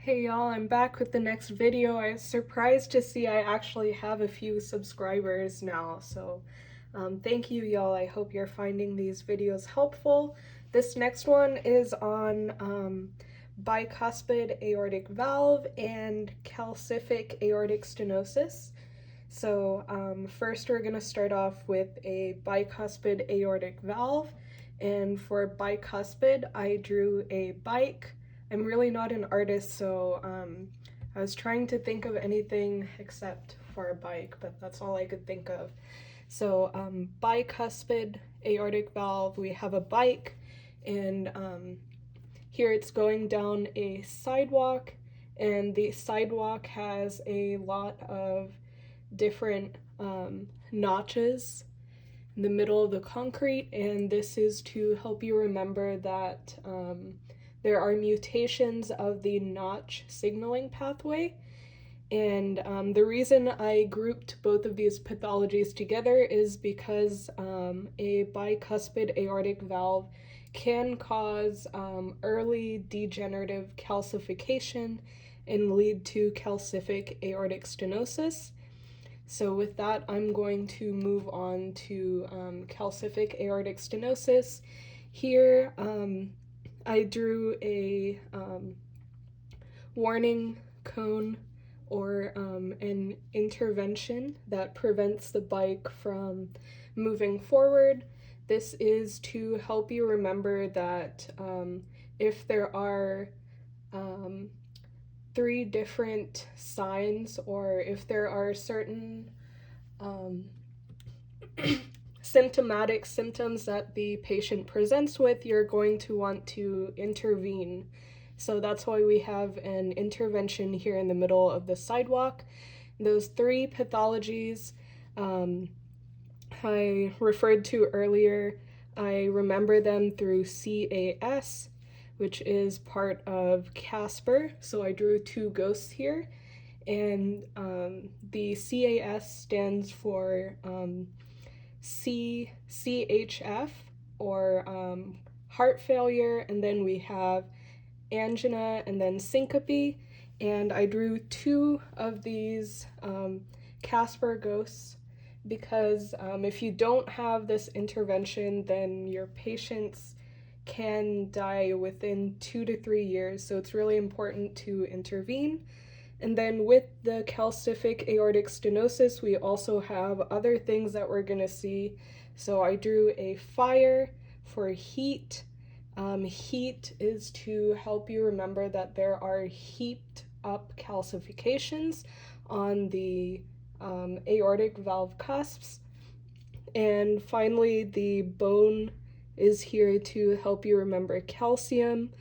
Hey y'all, I'm back with the next video. I was surprised to see I actually have a few subscribers now, so thank you y'all. I hope you're finding these videos helpful. This next one is on bicuspid aortic valve and calcific aortic stenosis. So first we're going to start off with a bicuspid aortic valve, and for bicuspid I drew a bike. I'm really not an artist, so I was trying to think of anything except for a bike, but that's all I could think of. So bicuspid aortic valve, we have a bike, and here it's going down a sidewalk, and the sidewalk has a lot of different notches in the middle of the concrete, and this is to help you remember that there are mutations of the notch signaling pathway. And the reason I grouped both of these pathologies together is because a bicuspid aortic valve can cause early degenerative calcification and lead to calcific aortic stenosis. So with that, I'm going to move on to calcific aortic stenosis. Here, I drew a warning cone or an intervention that prevents the bike from moving forward. This is to help you remember that if there are three different signs, or if there are certain symptomatic symptoms that the patient presents with, you're going to want to intervene. So that's why we have an intervention here in the middle of the sidewalk. Those three pathologies I referred to earlier, I remember them through CAS, which is part of Casper. So I drew two ghosts here, and the CAS stands for CHF, or heart failure, and then we have angina, and then syncope. And I drew two of these Casper ghosts because if you don't have this intervention, then your patients can die within 2 to 3 years, so it's really important to intervene. And then with the calcific aortic stenosis, we also have other things that we're going to see. So I drew a fire for heat. Heat is to help you remember that there are heaped up calcifications on the aortic valve cusps. And finally, the bone is here to help you remember calcium.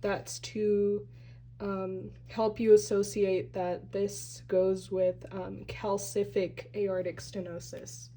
That's to help you associate that this goes with calcific aortic stenosis.